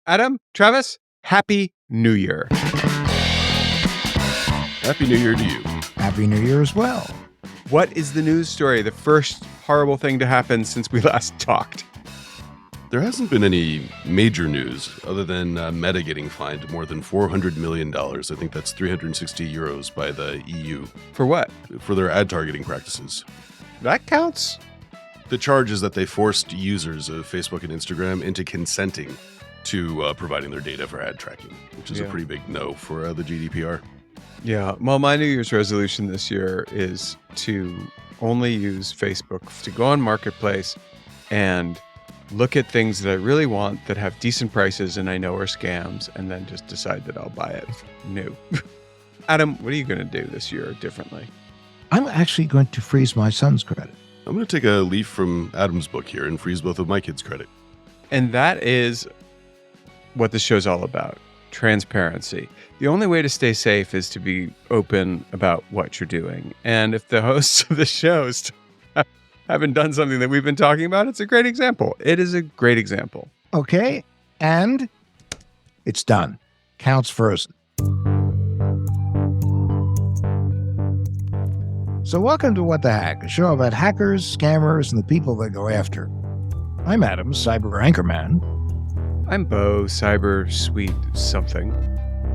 Adam, Travis, Happy New Year. Happy New Year to you. Happy New Year as well. What is the news story? The first horrible thing to happen since we last talked. There hasn't been any major news other than Meta getting fined more than $400 million. I think that's 360 euros by the EU. For what? For their ad targeting practices. That counts. The charge is that they forced users of Facebook and Instagram into consenting to providing their data for ad tracking, which is a pretty big no for the GDPR. Yeah. Well, my New Year's resolution this year is to only use Facebook to go on Marketplace and look at things that I really want that have decent prices and I know are scams, and then just decide that I'll buy it new. Adam, what are you going to do this year differently? I'm actually going to freeze my son's credit. I'm going to take a leaf from Adam's book here and freeze both of my kids' credit. And that is what this show's all about. Transparency. The only way to stay safe is to be open about what you're doing. And if the hosts of the shows haven't done something that we've been talking about, it's a great example. It is a great example. Okay, and it's done. Counts frozen. So welcome to What the Hack, a show about hackers, scammers, and the people they go after. I'm Adam, cyber anchorman. I'm Bo, cyber sweet something.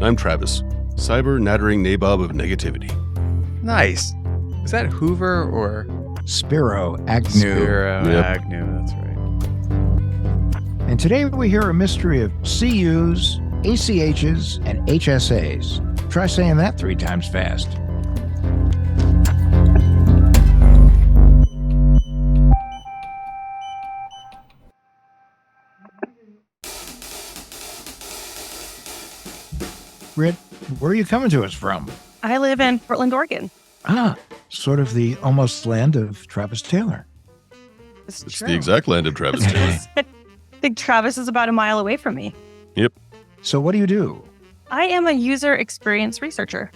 I'm Travis, cyber nattering nabob of negativity. Nice. Is that Hoover or Spiro Agnew? Spiro Agnew, that's right. And today we hear a mystery of CUs, ACHs, and HSAs. Try saying that 3 times fast. Britt, where are you coming to us from? I live in Portland, Oregon. Sort of the almost land of Travis Taylor. It's It's true. the exact land of Travis Taylor. I think Travis is about a mile away from me. Yep. So what do you do? I am a user experience researcher.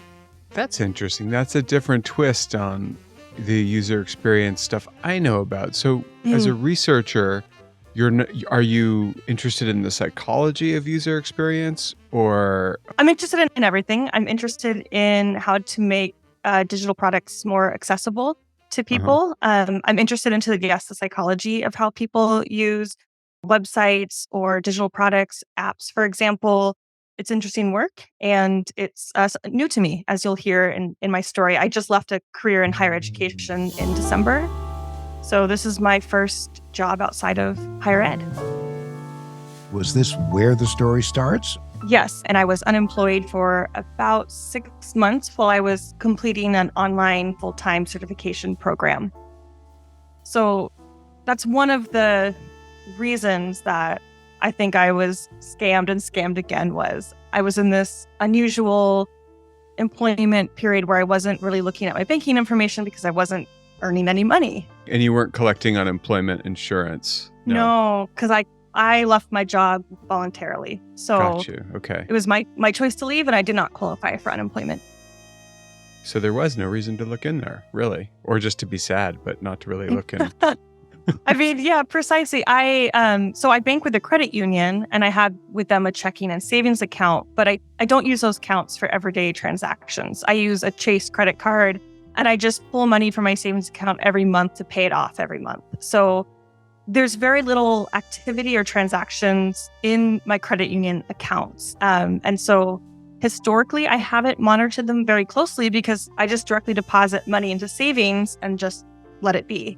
That's interesting. That's a different twist on the user experience stuff I know about. So as a researcher, are you interested in the psychology of user experience, or? I'm interested in everything. I'm interested in how to make digital products more accessible to people. I'm interested into the psychology of how people use websites or digital products, apps, for example. It's interesting work, and it's new to me, as you'll hear in my story. I just left a career in higher education in December. So this is my first job outside of higher ed. Was this where the story starts? Yes, and I was unemployed for about 6 months while I was completing an online full-time certification program. So that's one of the reasons that I think I was scammed again. Was I was in this unusual employment period where I wasn't really looking at my banking information because I wasn't earning any money. And you weren't collecting unemployment insurance? No, because I left my job voluntarily. So Got you. Okay. it was my choice to leave, and I did not qualify for unemployment. So there was no reason to look in there, really, or just to be sad, but not to really look in. I mean, yeah, precisely. I bank with a credit union, and I have with them a checking and savings account, but I don't use those accounts for everyday transactions. I use a Chase credit card, and I just pull money from my savings account every month to pay it off every month. So there's very little activity or transactions in my credit union accounts. And so historically, I haven't monitored them very closely because I just directly deposit money into savings and just let it be.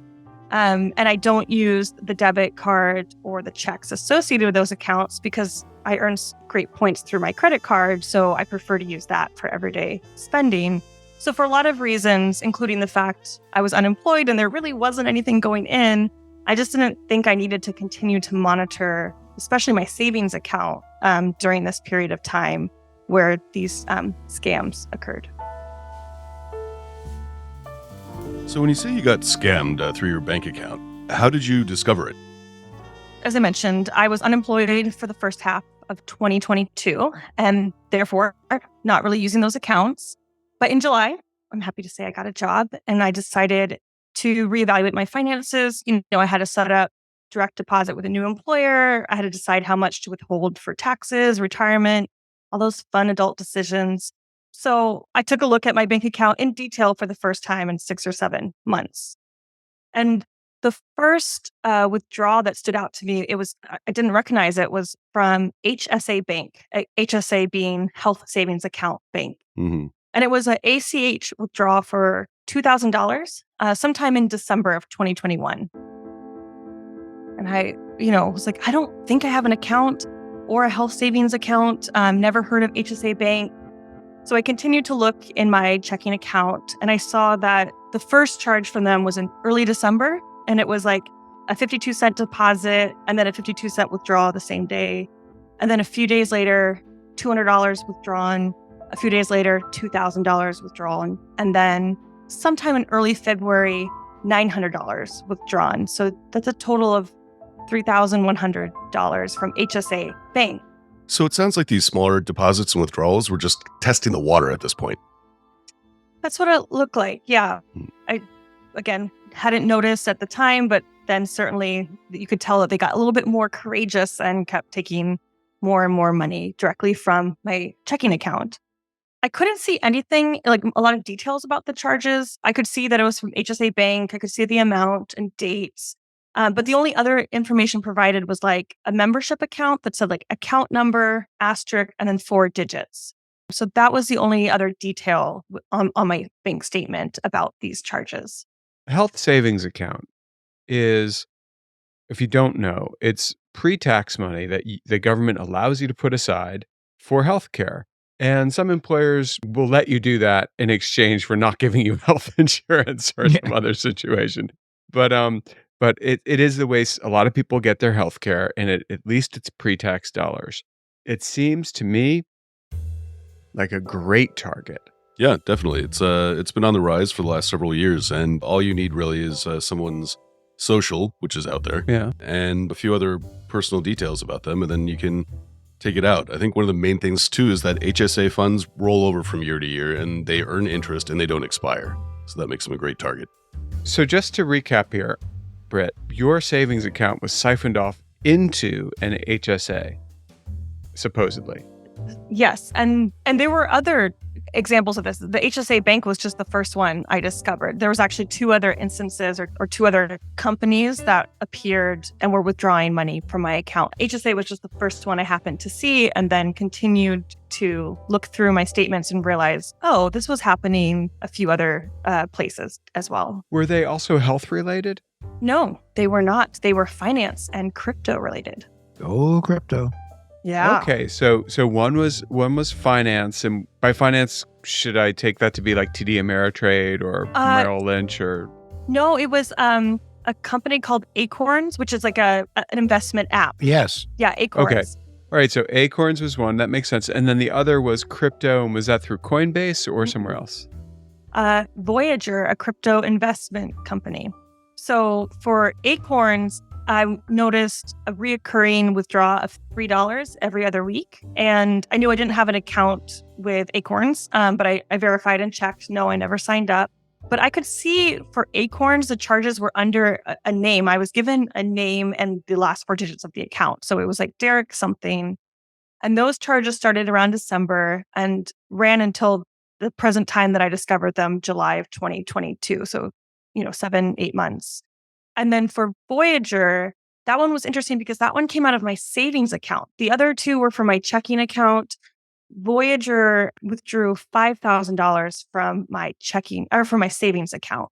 And I don't use the debit card or the checks associated with those accounts because I earn great points through my credit card. So I prefer to use that for everyday spending. So for a lot of reasons, including the fact I was unemployed and there really wasn't anything going in, I just didn't think I needed to continue to monitor, especially my savings account, during this period of time where these scams occurred. So when you say you got scammed through your bank account, how did you discover it? As I mentioned, I was unemployed for the first half of 2022 and therefore not really using those accounts. But in July, I'm happy to say I got a job and I decided to reevaluate my finances. I had to set up direct deposit with a new employer. I had to decide how much to withhold for taxes, retirement, all those fun adult decisions. So I took a look at my bank account in detail for the first time in 6 or 7 months. And the first withdrawal that stood out to me, I didn't recognize it, was from HSA Bank, HSA being Health Savings Account Bank. Mm-hmm. And it was an ACH withdrawal for $2,000 sometime in December of 2021. And I, was like, I don't think I have an account or a health savings account. Never heard of HSA Bank. So I continued to look in my checking account, and I saw that the first charge from them was in early December, and it was like a 52-cent deposit and then a 52-cent withdrawal the same day. And then a few days later, $200 withdrawn. A few days later, $2,000 withdrawn. And then sometime in early February, $900 withdrawn. So that's a total of $3,100 from HSA Bank. So it sounds like these smaller deposits and withdrawals were just testing the water at this point. That's what it looked like. Yeah. I, again, hadn't noticed at the time, but then certainly you could tell that they got a little bit more courageous and kept taking more and more money directly from my checking account. I couldn't see anything, like a lot of details about the charges. I could see that it was from HSA Bank. I could see the amount and dates. But the only other information provided was like a membership account that said like account number, asterisk, and then 4 digits. So that was the only other detail on my bank statement about these charges. Health savings account is, if you don't know, it's pre-tax money that the government allows you to put aside for healthcare. And some employers will let you do that in exchange for not giving you health insurance or some other situation. But it is the way a lot of people get their health care, and at least it's pre-tax dollars. It seems to me like a great target. Yeah, definitely. It's been on the rise for the last several years, and all you need really is someone's social, which is out there, and a few other personal details about them, and then you can take it out. I think one of the main things too is that HSA funds roll over from year to year, and they earn interest and they don't expire. So that makes them a great target. So just to recap here, Britt, your savings account was siphoned off into an HSA, supposedly. Yes. And there were other examples of this. The HSA Bank was just the first one I discovered. There was actually 2 other instances or 2 other companies that appeared and were withdrawing money from my account. HSA was just the first one I happened to see, and then continued to look through my statements and realize, oh, this was happening a few other places as well. Were they also health related? No, they were not. They were finance and crypto related. Oh, crypto. Yeah. Okay, so one was finance, and by finance, should I take that to be like TD Ameritrade or Merrill Lynch or? No, it was a company called Acorns, which is like an investment app. Yes. Yeah, Acorns. Okay. All right, so Acorns was one. That makes sense. And then the other was crypto, and was that through Coinbase or somewhere else? Voyager, a crypto investment company. So for Acorns, I noticed a reoccurring withdrawal of $3 every other week. And I knew I didn't have an account with Acorns, but I verified and checked. No, I never signed up. But I could see for Acorns, the charges were under a name. I was given a name and the last 4 digits of the account. So it was like Derek something. And those charges started around December and ran until the present time that I discovered them, July of 2022. So, 7-8 months. And then for Voyager, that one was interesting because that one came out of my savings account. The other 2 were from my checking account. Voyager withdrew $5,000 from my checking or from my savings account.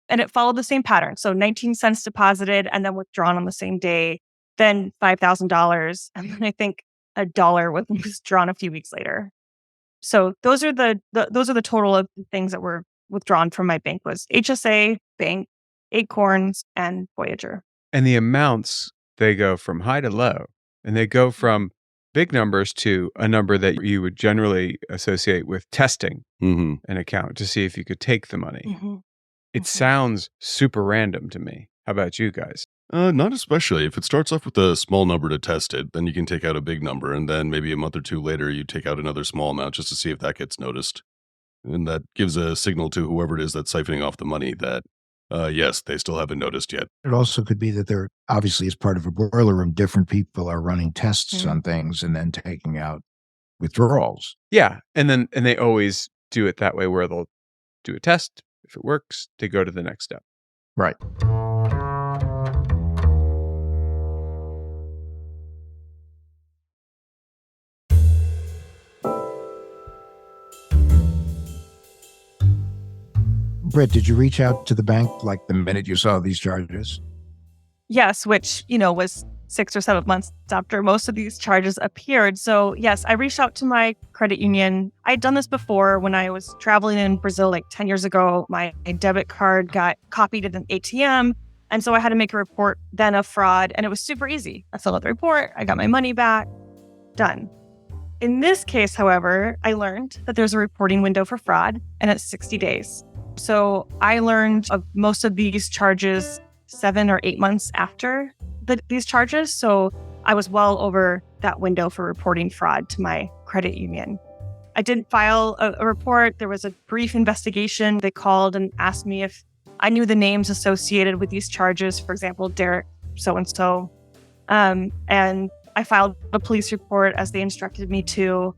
And it followed the same pattern. So 19 cents deposited and then withdrawn on the same day, then $5,000. And then I think $1 was withdrawn a few weeks later. So those are the total of the things that were withdrawn from my bank was HSA, Bank, Acorns, and Voyager. And the amounts, they go from high to low, and they go from big numbers to a number that you would generally associate with testing an account to see if you could take the money. It sounds super random to me. How about you guys? Not especially. If it starts off with a small number to test it, then you can take out a big number, and then maybe a month or 2 later, you take out another small amount just to see if that gets noticed. And that gives a signal to whoever it is that's siphoning off the money that Yes, they still haven't noticed yet. It also could be that they're obviously, as part of a boiler room, different people are running tests on things and then taking out withdrawals. Yeah. And they always do it that way where they'll do a test. If it works, they go to the next step. Right. Britt, did you reach out to the bank like the minute you saw these charges? Yes, which, was 6 or 7 months after most of these charges appeared. So yes, I reached out to my credit union. I'd done this before when I was traveling in Brazil like 10 years ago. My debit card got copied at an ATM. And so I had to make a report then of fraud. And it was super easy. I filled out the report. I got my money back. Done. In this case, however, I learned that there's a reporting window for fraud and it's 60 days. So I learned of most of these charges 7 or 8 months after these charges. So I was well over that window for reporting fraud to my credit union. I did file a report. There was a brief investigation. They called and asked me if I knew the names associated with these charges. For example, Derek so-and-so. And I filed a police report as they instructed me to.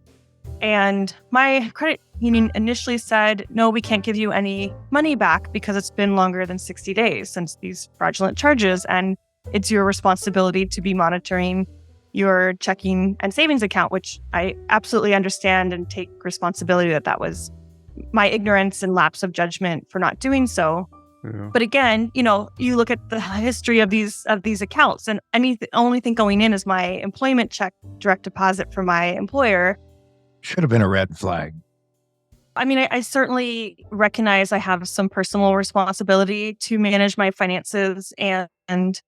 And my credit union initially said, no, we can't give you any money back because it's been longer than 60 days since these fraudulent charges. And it's your responsibility to be monitoring your checking and savings account, which I absolutely understand and take responsibility that was my ignorance and lapse of judgment for not doing so. Yeah. But again, you look at the history of these accounts, and only thing going in is my employment check direct deposit from my employer. Should have been a red flag. I mean, I certainly recognize I have some personal responsibility to manage my finances, and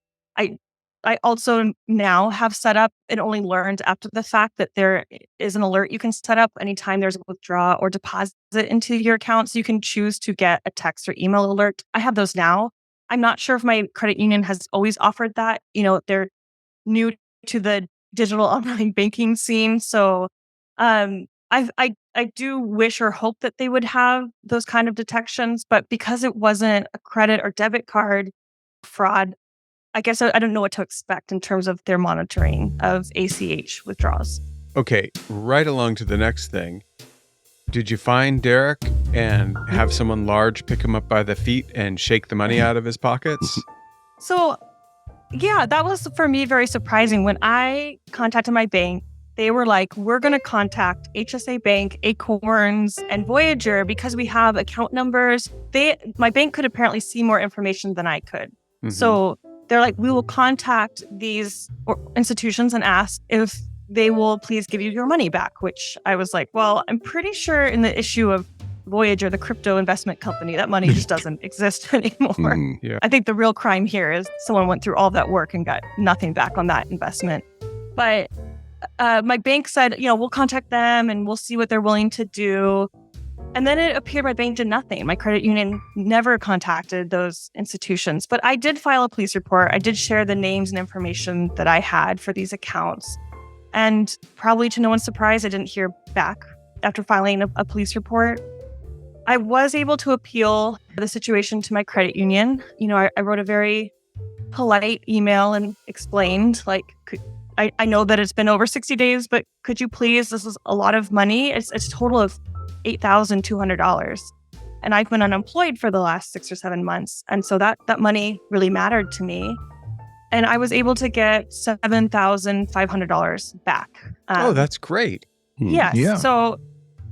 I also now have set up and only learned after the fact that there is an alert you can set up anytime there's a withdraw or deposit into your account. So you can choose to get a text or email alert. I have those now. I'm not sure if my credit union has always offered that. They're new to the digital online banking scene. So I do wish or hope that they would have those kind of detections. But because it wasn't a credit or debit card fraud, I guess I don't know what to expect in terms of their monitoring of ACH withdrawals. Okay, right along to the next thing. Did you find Derek and have someone large pick him up by the feet and shake the money out of his pockets? So, yeah, that was for me very surprising. When I contacted my bank, they were like, we're going to contact HSA Bank, Acorns, and Voyager because we have account numbers. My bank could apparently see more information than I could. Mm-hmm. So they're like, we will contact these institutions and ask if they will please give you your money back, which I was like, well, I'm pretty sure in the issue of Voyager, the crypto investment company, that money just doesn't exist anymore. Yeah. I think the real crime here is someone went through all that work and got nothing back on that investment. But my bank said, we'll contact them and we'll see what they're willing to do. And then it appeared my bank did nothing. My credit union never contacted those institutions. But I did file a police report. I did share the names and information that I had for these accounts. And probably to no one's surprise, I didn't hear back after filing a police report. I was able to appeal the situation to my credit union. I wrote a very polite email and explained, I know that it's been over 60 days, but could you please, this is a lot of money. It's a total of $8,200. And I've been unemployed for the last 6 or 7 months. And so that money really mattered to me. And I was able to get $7,500 back. That's great. Yes. Yeah. So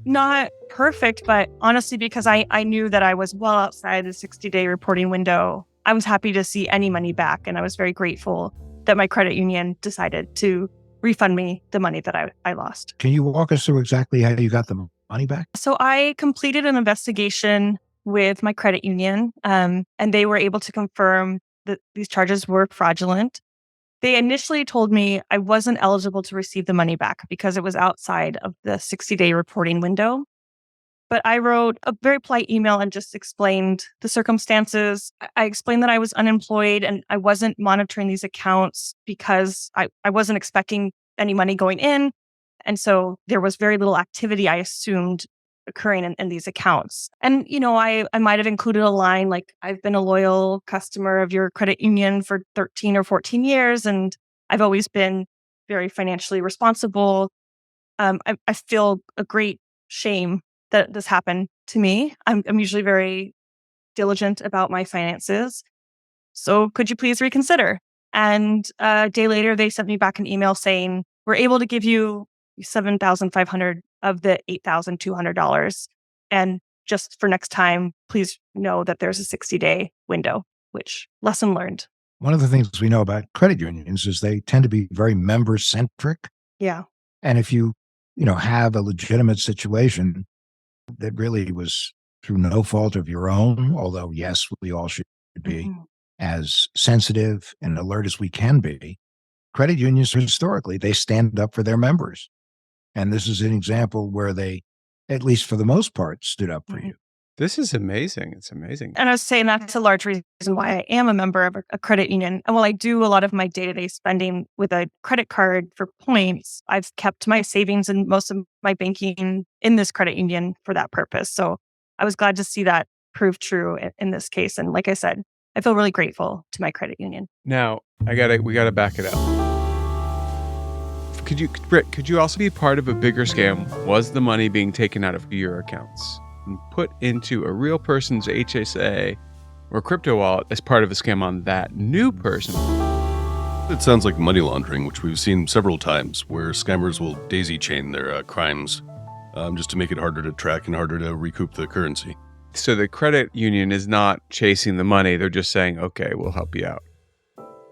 not perfect, but honestly, because I knew that I was well outside the 60-day reporting window, I was happy to see any money back. And I was very grateful that my credit union decided to refund me the money that I lost. Can you walk us through exactly how you got the money back? So I completed an investigation with my credit union, and they were able to confirm that these charges were fraudulent. They initially told me I wasn't eligible to receive the money back because it was outside of the 60-day reporting window. But I wrote a very polite email and just explained the circumstances. I explained that I was unemployed and I wasn't monitoring these accounts because I wasn't expecting any money going in. And so there was very little activity, I assumed, occurring in these accounts. And, I might have included a line like, I've been a loyal customer of your credit union for 13 or 14 years, and I've always been very financially responsible. I feel a great shame that this happened to me. I'm usually very diligent about my finances. So could you please reconsider? And a day later, they sent me back an email saying, we're able to give you $7,500 of the $8,200. And just for next time, please know that there's a 60-day window, which lesson learned. One of the things we know about credit unions is they tend to be very member-centric. Yeah. And if you have a legitimate situation that really was through no fault of your own, although, yes, we all should be as sensitive and alert as we can be, credit unions historically, they stand up for their members. And this is an example where they, at least for the most part, stood up for you. This is amazing. It's amazing. And I was saying that's a large reason why I am a member of a credit union. And while I do a lot of my day-to-day spending with a credit card for points, I've kept my savings and most of my banking in this credit union for that purpose. So I was glad to see that prove true in this case. And like I said, I feel really grateful to my credit union. Now, we gotta back it up. Britt, could you also be part of a bigger scam? Was the money being taken out of your accounts and put into a real person's HSA or crypto wallet as part of a scam on that new person? It sounds like money laundering, which we've seen several times, where scammers will daisy chain their crimes just to make it harder to track and harder to recoup the currency. So the credit union is not chasing the money. They're just saying, okay, we'll help you out.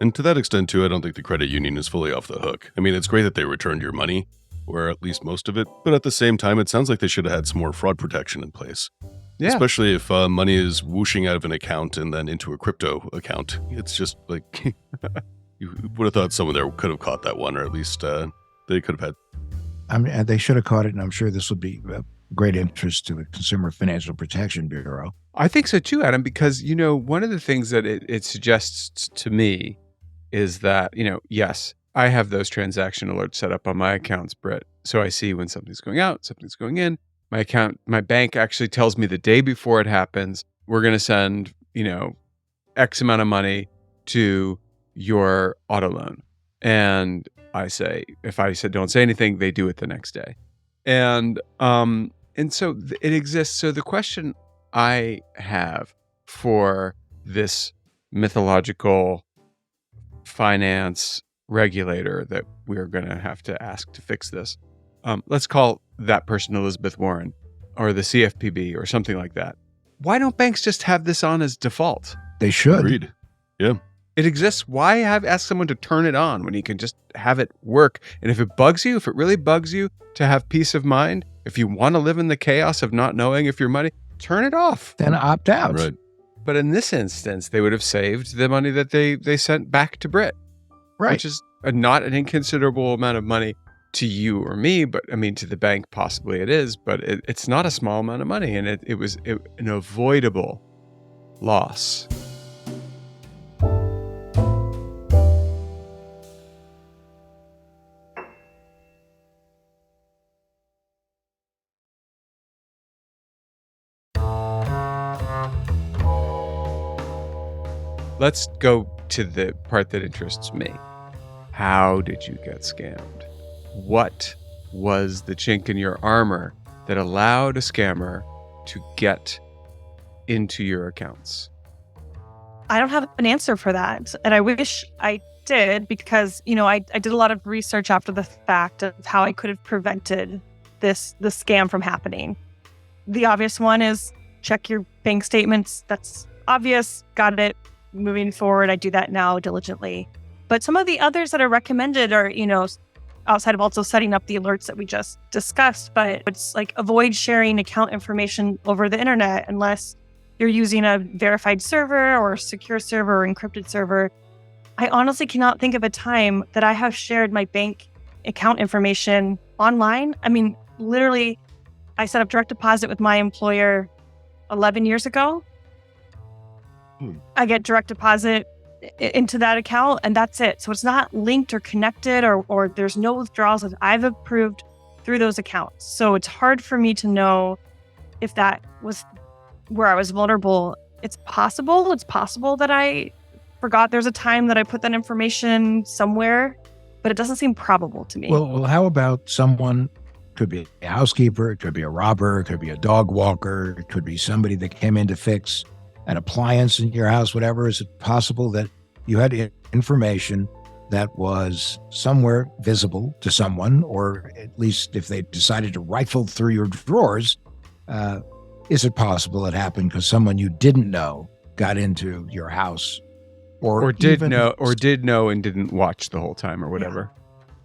And to that extent, too, I don't think the credit union is fully off the hook. I mean, it's great that they returned your money, or at least most of it, but at the same time, it sounds like they should have had some more fraud protection in place. Yeah. Especially if money is whooshing out of an account and then into a crypto account. It's just like, you would have thought someone there could have caught that one, or at least they could have had. I mean, they should have caught it, and I'm sure this would be of great interest to the Consumer Financial Protection Bureau. I think so too, Adam, because, one of the things that it suggests to me is that, yes, I have those transaction alerts set up on my accounts, Britt. So I see when something's going out, something's going in. My bank actually tells me the day before it happens, we're going to send, X amount of money to your auto loan. And I say, if I said don't say anything, they do it the next day. And so it exists. So the question I have for this mythological finance regulator that we're going to have to ask to fix this. Let's call that person Elizabeth Warren or the CFPB or something like that. Why don't banks just have this on as default? They should. Agreed. Yeah. It exists. Why ask someone to turn it on when you can just have it work? And if it really bugs you to have peace of mind, if you want to live in the chaos of not knowing if your money, turn it off. Then opt out. Right. But in this instance, they would have saved the money that they sent back to Britt. Right. Which is not an inconsiderable amount of money to you or me, but I mean, to the bank, possibly it is, but it's not a small amount of money. And it was an avoidable loss. Let's go to the part that interests me. How did you get scammed? What was the chink in your armor that allowed a scammer to get into your accounts? I don't have an answer for that. And I wish I did, because, I did a lot of research after the fact of how I could have prevented the scam from happening. The obvious one is check your bank statements. That's obvious. Got it. Moving forward, I do that now diligently. But some of the others that are recommended are, outside of also setting up the alerts that we just discussed, but it's like avoid sharing account information over the internet unless you're using a verified server or a secure server or encrypted server. I honestly cannot think of a time that I have shared my bank account information online. I mean, literally, I set up direct deposit with my employer 11 years ago. I get direct deposit into that account, and that's it. So it's not linked or connected, or there's no withdrawals that I've approved through those accounts. So it's hard for me to know if that was where I was vulnerable, it's possible. It's possible that I forgot there's a time that I put that information somewhere, but it doesn't seem probable to me. Well, how about someone, could be a housekeeper, it could be a robber, it could be a dog walker, it could be somebody that came in to fix an appliance in your house, whatever. Is it possible that you had information that was somewhere visible to someone, or at least if they decided to rifle through your drawers, is it possible it happened because someone you didn't know got into your house? Or did know and didn't watch the whole time or whatever. Yeah.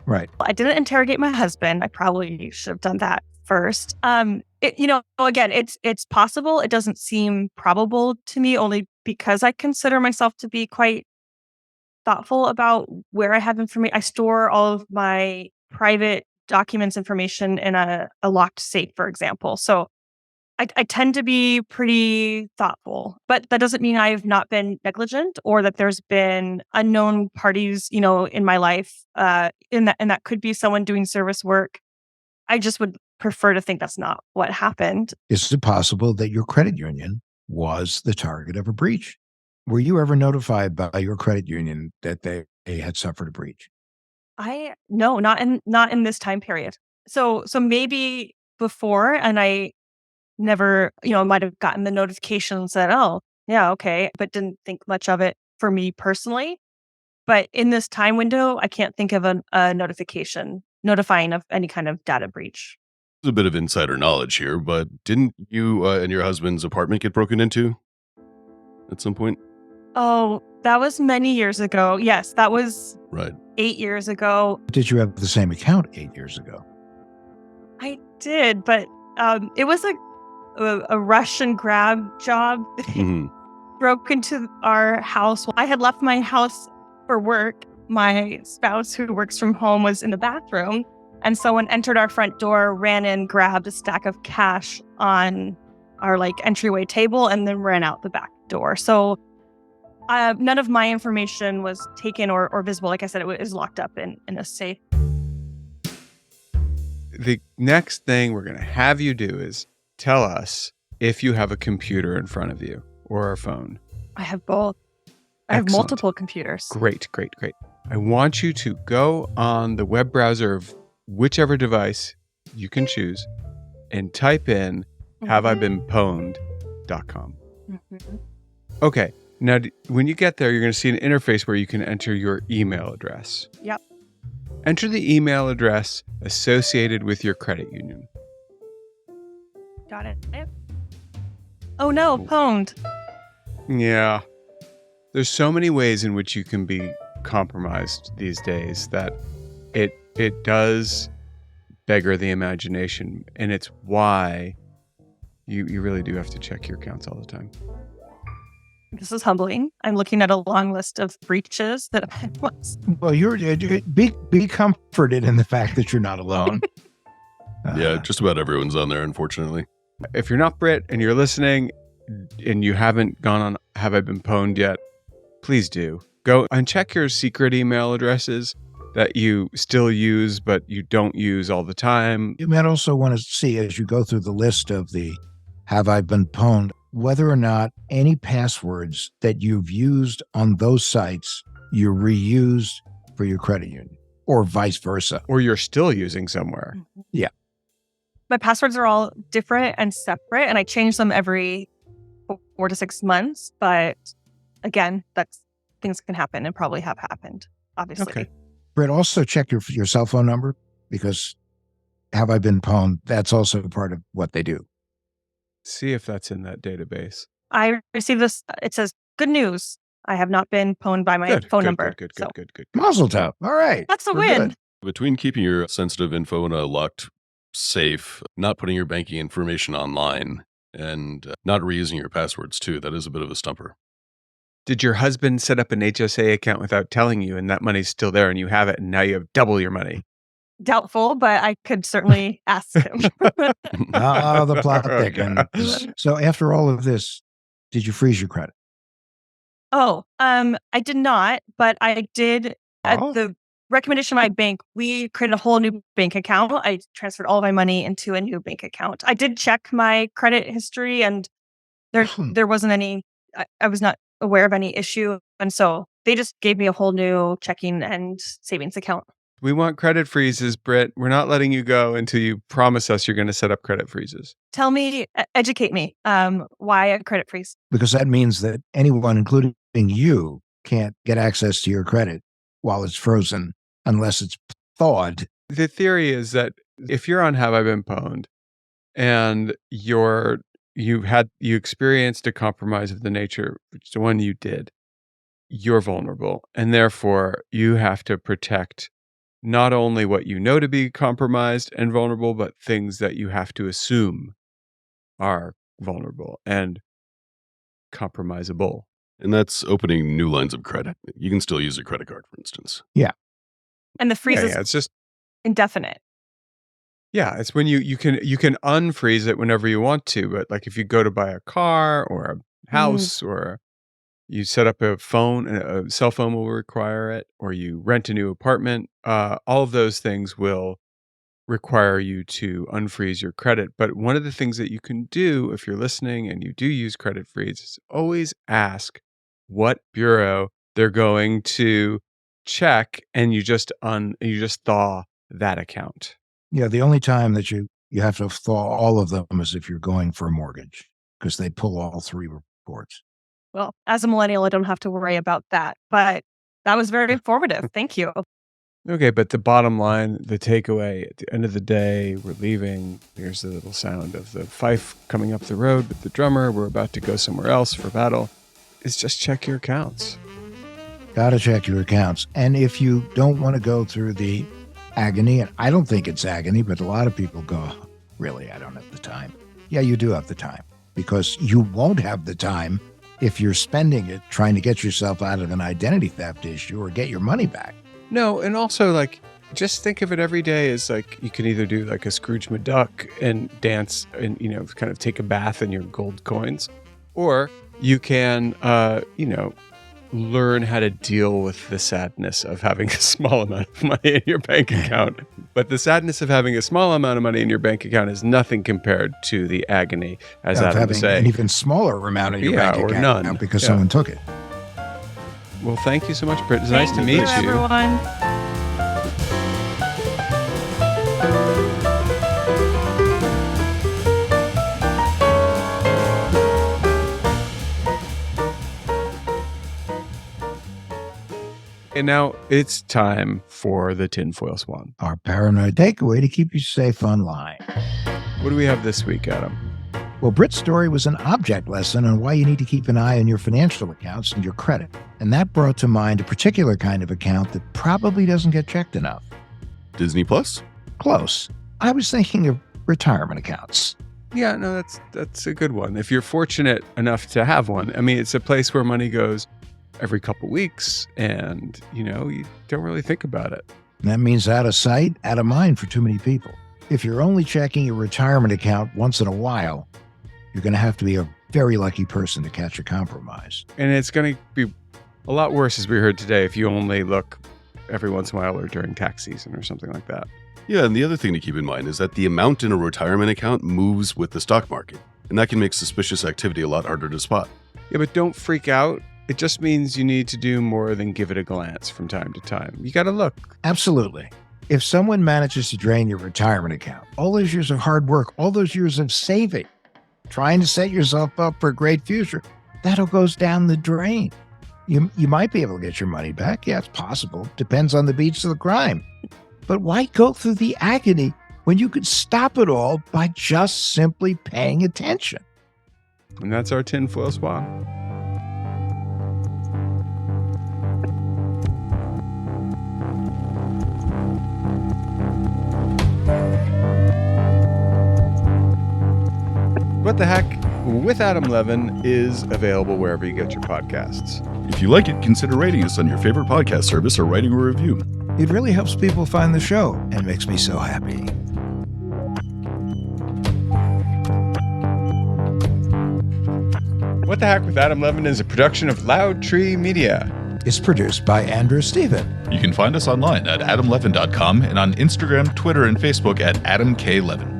Right. I didn't interrogate my husband. I probably should have done that first. Again, it's possible. It doesn't seem probable to me, only because I consider myself to be quite thoughtful about where I have information. I store all of my private documents information in a locked safe, for example. So I tend to be pretty thoughtful, but that doesn't mean I've not been negligent or that there's been unknown parties, in my life, and that could be someone doing service work. I just would prefer to think that's not what happened. Is it possible that your credit union was the target of a breach? Were you ever notified by your credit union that they had suffered a breach? No, not in this time period. So maybe before, and I never, might have gotten the notification and said, oh, yeah, okay, but didn't think much of it for me personally. But in this time window, I can't think of a notification notifying of any kind of data breach. There's a bit of insider knowledge here, but didn't you and your husband's apartment get broken into at some point? Oh, that was many years ago. Yes, that was right 8 years ago. Did you have the same account 8 years ago? I did, but it was a rush and grab job. Mm-hmm. Broke into our house. I had left my house for work. My spouse, who works from home, was in the bathroom. And someone entered our front door, ran in, grabbed a stack of cash on our entryway table, and then ran out the back door. So none of my information was taken or visible. Like I said, it was locked up in a safe. The next thing we're going to have you do is tell us if you have a computer in front of you or a phone. I have both. I have multiple computers. Great. I want you to go on the web browser of whichever device you can choose and type in haveibeenpwned.com. Mm-hmm. Okay. Now, when you get there, you're going to see an interface where you can enter your email address. Yep. Enter the email address associated with your credit union. Got it. Oh no, pwned. Yeah. There's so many ways in which you can be compromised these days that it does beggar the imagination. And it's why you really do have to check your accounts all the time. This is humbling. I'm looking at a long list of breaches that I was. Well, be comforted in the fact that you're not alone. Yeah, just about everyone's on there, unfortunately. If you're not Britt and you're listening and you haven't gone on Have I Been Pwned yet, please do. Go and check your secret email addresses that you still use, but you don't use all the time. You might also want to see, as you go through the list of the Have I Been Pwned, whether or not any passwords that you've used on those sites you reused for your credit union, or vice versa. Or you're still using somewhere. Mm-hmm. Yeah. My passwords are all different and separate, and I change them every 4 to 6 months. But again, things can happen and probably have happened, obviously. Okay. Britt, also check your cell phone number, because Have I Been Pwned, that's also part of what they do. See if that's in that database. I received this. It says, good news. I have not been pwned by my phone number. Good. Mazel tov. All right. That's a win. Good. Between keeping your sensitive info in a locked safe, not putting your banking information online, and not reusing your passwords too, that is a bit of a stumper. Did your husband set up an HSA account without telling you, and that money's still there and you have it, and now you have double your money? Doubtful, but I could certainly ask him. The plot thickens. So after all of this, did you freeze your credit? I did not, but I did at the recommendation of my bank, we created a whole new bank account. I transferred all of my money into a new bank account. I did check my credit history, and there wasn't any, I was not aware of any issue. And so they just gave me a whole new checking and savings account. We want credit freezes, Britt. We're not letting you go until you promise us you're going to set up credit freezes. Tell me, educate me, why a credit freeze? Because that means that anyone, including you, can't get access to your credit while it's frozen unless it's thawed. The theory is that if you're on Have I Been Pwned and you experienced a compromise of the nature, which is the one you did, you're vulnerable. And therefore, you have to protect not only what you know to be compromised and vulnerable, but things that you have to assume are vulnerable and compromisable. And that's opening new lines of credit. You can still use a credit card, for instance. Yeah. And the freeze is it's just indefinite. Yeah, it's when you can unfreeze it whenever you want to, but like if you go to buy a car or a house or you set up a phone, a cell phone will require it, or you rent a new apartment, all of those things will require you to unfreeze your credit. But one of the things that you can do if you're listening and you do use credit freeze is always ask what bureau they're going to check, and you just thaw that account. Yeah, the only time that you have to thaw all of them is if you're going for a mortgage, because they pull all three reports. Well, as a millennial, I don't have to worry about that, but that was very informative. Thank you. Okay, but the bottom line, the takeaway, at the end of the day, we're leaving. Here's the little sound of the fife coming up the road with the drummer. We're about to go somewhere else for battle. Is just check your accounts. Got to check your accounts. And if you don't want to go through the agony, and I don't think it's agony, but a lot of people go, really, I don't have the time. Yeah, you do have the time, because you won't have the time if you're spending it trying to get yourself out of an identity theft issue or get your money back. No, and also, like, just think of it every day as, like, you can either do, like, a Scrooge McDuck and dance and, kind of take a bath in your gold coins, or you can, learn how to deal with the sadness of having a small amount of money in your bank account. But the sadness of having a small amount of money in your bank account is nothing compared to the agony, as Adam was saying. An even smaller amount in your bank account, or none, because someone took it. Well, thank you so much, Britt. It's nice to meet you. Everyone. And now it's time for the Tin Foil Swan, our paranoid takeaway to keep you safe online. What do we have this week, Adam? Well, Britt's story was an object lesson on why you need to keep an eye on your financial accounts and your credit. And that brought to mind a particular kind of account that probably doesn't get checked enough. Disney Plus? Close. I was thinking of retirement accounts. Yeah, no, that's a good one. If you're fortunate enough to have one. I mean, it's a place where money goes every couple weeks, and you don't really think about it. And that means out of sight, out of mind for too many people. If you're only checking your retirement account once in a while, you're going to have to be a very lucky person to catch a compromise. And it's going to be a lot worse, as we heard today, if you only look every once in a while or during tax season or something like that. Yeah, and the other thing to keep in mind is that the amount in a retirement account moves with the stock market, and that can make suspicious activity a lot harder to spot. Yeah, but don't freak out. It just means you need to do more than give it a glance from time to time. You got to look. Absolutely. If someone manages to drain your retirement account, all those years of hard work, all those years of saving, trying to set yourself up for a great future, that all goes down the drain. You might be able to get your money back. Yeah, it's possible. Depends on the beats of the crime. But why go through the agony when you could stop it all by just simply paying attention? And that's our Tin Foil Swan. What the Heck with Adam Levin is available wherever you get your podcasts. If you like it, consider rating us on your favorite podcast service or writing a review. It really helps people find the show and makes me so happy. What the Heck with Adam Levin is a production of Loud Tree Media. is produced by Andrew Stephen. You can find us online at adamlevin.com and on Instagram, Twitter, and Facebook at Adam K. Levin.